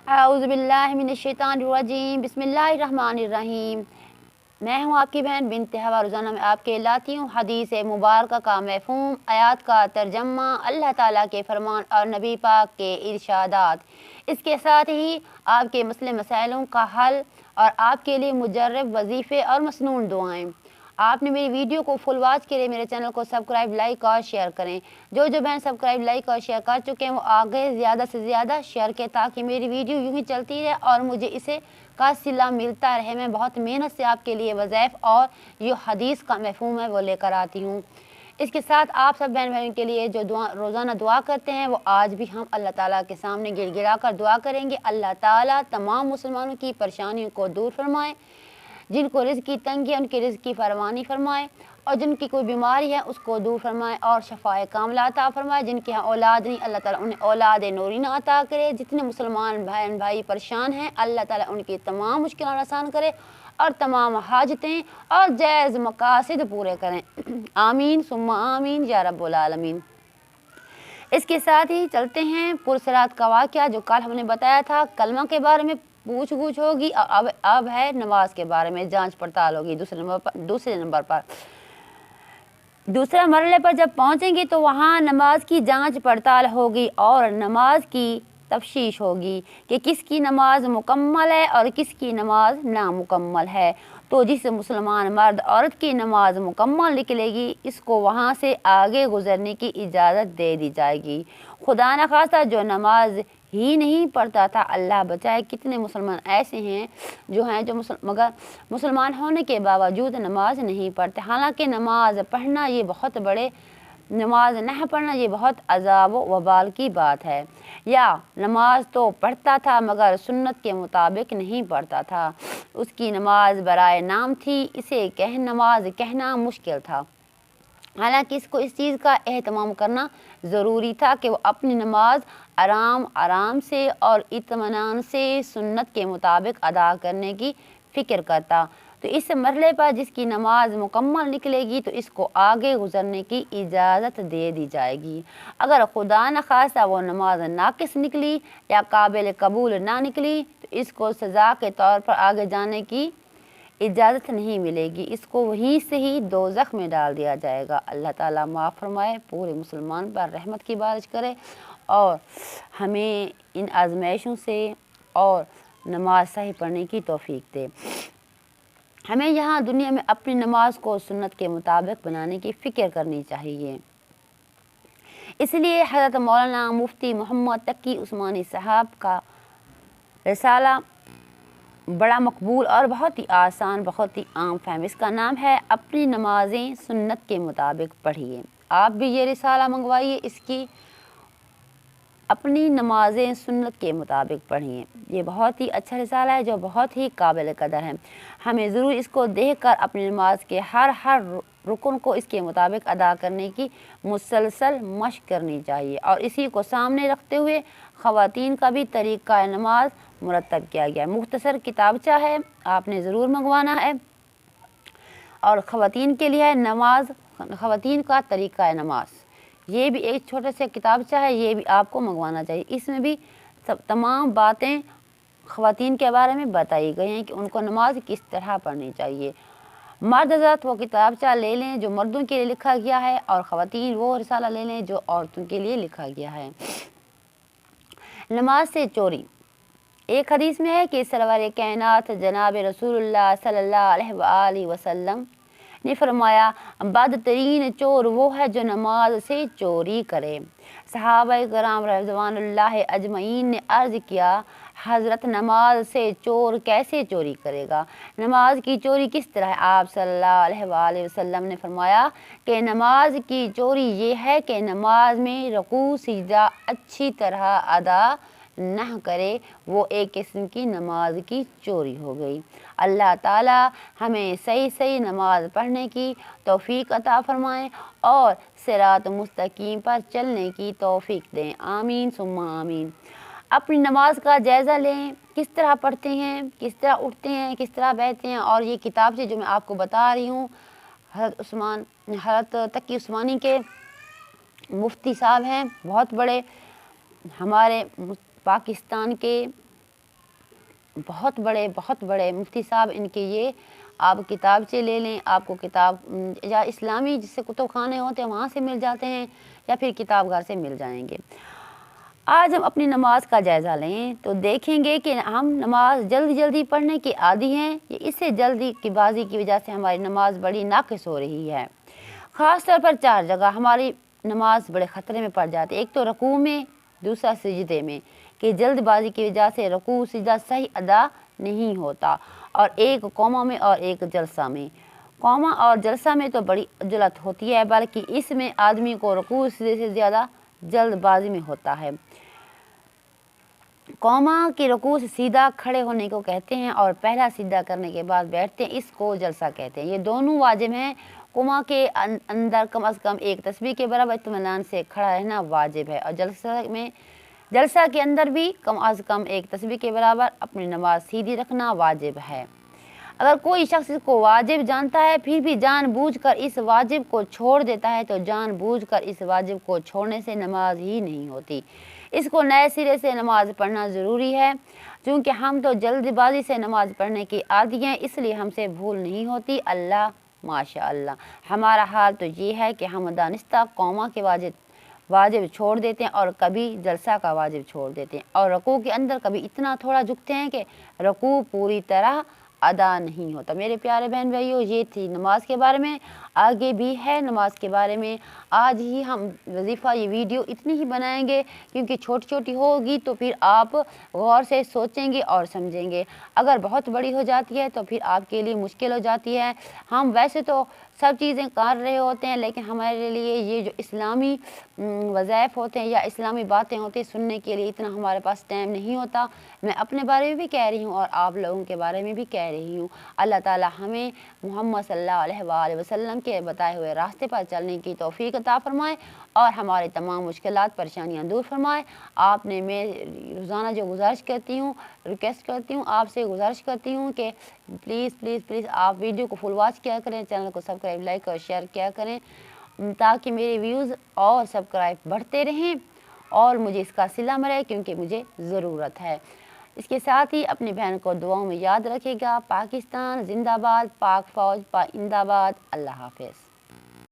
औज़ुबिल्लाहि मिनश्शैतानिर्रजीम बिस्मिल्लाहिर्रहमानिर्रहीम। मैं हूँ आपकी बहन बिन्त हवा। रोज़ाना मैं आपके लाती हूँ हदीस मुबारक का मफ़हूम, आयात का तर्जमा, अल्लाह ताला के फरमान और नबी पाक के इरशादात। इसके साथ ही आपके मसले मसाइलों का हल और आपके लिए मुजर्रब वजीफ़े और मसनून दुआएँ। आपने मेरी वीडियो को फुल वॉच के लिए मेरे चैनल को सब्सक्राइब, लाइक और शेयर करें। जो बहन सब्सक्राइब, लाइक और शेयर कर चुके हैं वो आगे ज़्यादा से ज़्यादा शेयर करें ताकि मेरी वीडियो यूँ ही चलती रहे और मुझे इसे का सिला मिलता रहे। मैं बहुत मेहनत से आपके लिए वज़ाइफ और ये हदीस का मफ़हूम है वो लेकर आती हूँ। इसके साथ आप सब बहन बहन के लिए जो रोज़ाना दुआ करते हैं वो आज भी हम अल्लाह ताला के सामने गिड़गिड़ा कर दुआ करेंगे। अल्लाह ताला तमाम मुसलमानों की परेशानियों को दूर फरमाए, जिनको रिज़्क़ की तंगी है उनकी रिज़्क़ की फरमानी फरमाए, और जिनकी कोई बीमारी है उसको दूर फरमाए और शफ़ाए कामिला अता फरमाए। जिनके यहाँ औलाद नहीं, अल्लाह ताला उन्हें औलाद नूरीना अता करे। जितने मुसलमान बहन भाई परेशान हैं अल्लाह ताला उनकी तमाम मुश्किलात आसान करे और तमाम हाजतें और जायज़ मकासिद पूरे करें। आमीन सुम्मा आमीन या रब्बुल आलमीन। इसके साथ ही चलते हैं पुरसरात का वाक़या जो कल हमने बताया था। कलमा के बारे में पूछ गूछ होगी, अब है नमाज के बारे में जांच पड़ताल होगी। दूसरे मरहले पर जब पहुंचेंगे तो वहां नमाज की जांच पड़ताल होगी और नमाज की तफ्शीश होगी कि किसकी नमाज मुकम्मल है और किसकी नमाज नामुकम्मल है। तो जिस मुसलमान मर्द औरत की नमाज मुकम्मल निकलेगी इसको वहाँ से आगे गुजरने की इजाज़त दे दी जाएगी। खुदा न खास्ता जो नमाज ही नहीं पढ़ता था, अल्लाह बचाए, कितने मुसलमान ऐसे हैं जो मगर मुसलमान होने के बावजूद नमाज नहीं पढ़ते। हालांकि नमाज पढ़ना ये बहुत बड़े नमाज नहीं पढ़ना ये बहुत अज़ाब व वबाल की बात है। या नमाज तो पढ़ता था मगर सुन्नत के मुताबिक नहीं पढ़ता था, उसकी नमाज बराए नाम थी, इसे नमाज कहना मुश्किल था। हालांकि इसको इस चीज़ का एहतमाम करना ज़रूरी था कि वो अपनी नमाज आराम से और इत्मीनान से सुन्नत के मुताबिक अदा करने की फ़िक्र करता। तो इस मरहले पर जिसकी नमाज मुकम्मल निकलेगी तो इसको आगे गुजरने की इजाज़त दे दी जाएगी। अगर खुदा न खास्ता वो नमाज नाकिस निकली या काबिल कबूल ना निकली तो इसको सज़ा के तौर पर आगे जाने की इजाज़त नहीं मिलेगी, इसको वहीं से ही दोज़ख में डाल दिया जाएगा। अल्लाह ताला माफ़ फरमाए, पूरे मुसलमान पर रहमत की बारिश करे और हमें इन आजमाइशों से और नमाज सही पढ़ने की तौफीक दे। हमें यहाँ दुनिया में अपनी नमाज को सुन्नत के मुताबिक बनाने की फ़िक्र करनी चाहिए। इसलिए हज़रत मौलाना मुफ्ती मोहम्मद तकी उस्मानी साहब का रिसाला बड़ा मकबूल और बहुत ही आसान, बहुत ही आम फहम, इसका नाम है अपनी नमाज़ें सुन्नत के मुताबिक पढ़िए। आप भी ये रिसाला मंगवाइए, इसकी अपनी नमाज़ें सुन्नत के मुताबिक पढ़िए। ये बहुत ही अच्छा रिसाला है जो बहुत ही काबिल कदर है। हमें ज़रूर इसको देखकर अपनी नमाज के हर रुकन को इसके मुताबिक अदा करने की मुसलसल मशक करनी चाहिए और इसी को सामने रखते हुए ख़वातीन का भी तरीक़ा नमाज मुरतब किया गया है। मुख्तसर किताबचा है, आपने ज़रूर मंगवाना है और ख़वातीन के लिए है नमाज, ख़वातीन का तरीक़ा नमाज। ये भी एक छोटे से किताबचा है, ये भी आपको मंगवाना चाहिए। इसमें भी तमाम बातें ख़वातीन के बारे में बताई गई हैं कि उनको नमाज किस तरह पढ़नी चाहिए। मर्द हज़रात वो किताबचा ले लें जो मर्दों के लिए लिखा गया है और ख़वातीन वो रिसाला ले लें जो औरतों के लिए लिखा गया है। नमाज से चोरी। एक हदीस में है कि सरवर कायनात जनाब रसूलुल्लाह सल्लल्लाहु अलैहि वसल्लम ने फरमाया, बदतरीन चोर वो है जो नमाज से चोरी करे। सहाबा कराम रज़वानुल्लाह अजमईन ने अर्ज़ किया, हज़रत नमाज से चोर कैसे चोरी करेगा, नमाज की चोरी किस तरह है? आप सल्लल्लाहु अलैहि वसल्लम ने फरमाया कि नमाज की चोरी ये है कि नमाज में रुकू सिजदा अच्छी तरह अदा न करे, वो एक किस्म की नमाज की चोरी हो गई। अल्लाह ताला हमें सही नमाज पढ़ने की तौफीक अता फरमाएँ और सिरात मुस्तकीम पर चलने की तौफीक दें। आमीन सुम्मा आमीन। अपनी नमाज का जायज़ा लें, किस तरह पढ़ते हैं, किस तरह उठते हैं, किस तरह बैठते हैं। और ये किताब से जो मैं आपको बता रही हूँ हज़रत तकी उस्मानी के मुफ्ती साहब हैं, बहुत बड़े हमारे पाकिस्तान के بہت بڑے مفتی صاحب ان کے یہ آپ کتابچے لے لیں، آپ کو کتاب یا اسلامی جس سے کتب خانے ہوتے ہیں وہاں سے مل جاتے ہیں یا پھر کتاب گھر سے مل جائیں گے۔ آج ہم اپنی نماز کا جائزہ لیں تو دیکھیں گے کہ ہم نماز جلدی پڑھنے کے عادی ہیں یا اس سے جلدی کی بازی کی وجہ سے ہماری نماز بڑی ناقص ہو رہی ہے۔ خاص طور پر 4 جگہ ہماری نماز بڑے خطرے میں پڑ جاتی ہے۔ ایک تو رکوع میں، دوسرا سجدے میں کہ جلد بازی کی وجہ سے رکوع سجدہ صحیح ادا نہیں ہوتا، اور ایک قوما میں اور ایک جلسہ میں۔ قوما اور جلسہ میں تو بڑی عجلت ہوتی ہے، بلکہ اس میں آدمی کو رکوع سجدے سے زیادہ جلد بازی میں ہوتا ہے۔ قوما کی رکوع سے سیدھا کھڑے ہونے کو کہتے ہیں اور پہلا سیدھا کرنے کے بعد بیٹھتے ہیں، اس کو جلسہ کہتے ہیں۔ یہ دونوں واجب ہیں۔ قوما کے اندر کم از کم ایک تسبیح کے برابر اطمینان سے کھڑا رہنا واجب ہے، اور جلسہ کے اندر بھی کم از کم ایک تسبیح کے برابر اپنی نماز سیدھی رکھنا واجب ہے۔ اگر کوئی شخص اس کو واجب جانتا ہے پھر بھی جان بوجھ کر اس واجب کو چھوڑ دیتا ہے تو جان بوجھ کر اس واجب کو چھوڑنے سے نماز ہی نہیں ہوتی۔ اس کو نئے سرے سے نماز پڑھنا ضروری ہے، چونکہ ہم تو جلد بازی سے نماز پڑھنے کی عادی ہیں، اس لیے ہم سے بھول نہیں ہوتی۔ اللہ ماشاء اللہ، ہمارا حال تو یہ ہے کہ ہم دانستہ قوما کے واجب چھوڑ دیتے ہیں اور کبھی جلسہ کا واجب چھوڑ دیتے ہیں، اور رکوع کے اندر کبھی اتنا تھوڑا جھکتے ہیں کہ رکوع پوری طرح ادا نہیں ہوتا۔ میرے پیارے بہن بھائیو، یہ تھی نماز کے بارے میں، آگے بھی ہے نماز کے بارے میں۔ آج ہی ہم وظیفہ یہ ویڈیو اتنی ہی بنائیں گے کیونکہ چھوٹی ہوگی تو پھر آپ غور سے سوچیں گے اور سمجھیں گے۔ اگر بہت بڑی ہو جاتی ہے تو پھر آپ کے لیے مشکل ہو جاتی ہے۔ ہم ویسے تو سب چیزیں کر رہے ہوتے ہیں، لیکن ہمارے لیے یہ جو اسلامی وظائف ہوتے ہیں یا اسلامی باتیں ہوتی ہیں سننے کے لیے اتنا ہمارے پاس ٹائم نہیں ہوتا۔ میں اپنے بارے میں بھی کہہ رہی ہوں اور آپ لوگوں کے بارے میں بھی کہہ رہی ہوں۔ اللہ تعالی ہمیں محمد صلی اللہ علیہ وآلہ وسلم کے بتائے ہوئے راستے پر چلنے کی توفیق عطا فرمائے اور ہمارے تمام مشکلات پریشانیاں دور فرمائے۔ آپ نے میں روزانہ جو گزارش کرتی ہوں، ریکویسٹ کرتی ہوں، آپ سے گزارش کرتی ہوں کہ پلیز آپ ویڈیو کو فل واچ کیا کریں، چینل کو سبسکرائب، لائک اور شیئر کیا کریں تاکہ میرے ویوز اور سبسکرائب بڑھتے رہیں اور مجھے اس کا صلہ ملے، کیونکہ مجھے ضرورت ہے۔ اس کے ساتھ ہی اپنی بہن کو دعاؤں میں یاد رکھے گا۔ پاکستان زندہ باد، پاک فوج پائندہ باد۔ اللہ حافظ۔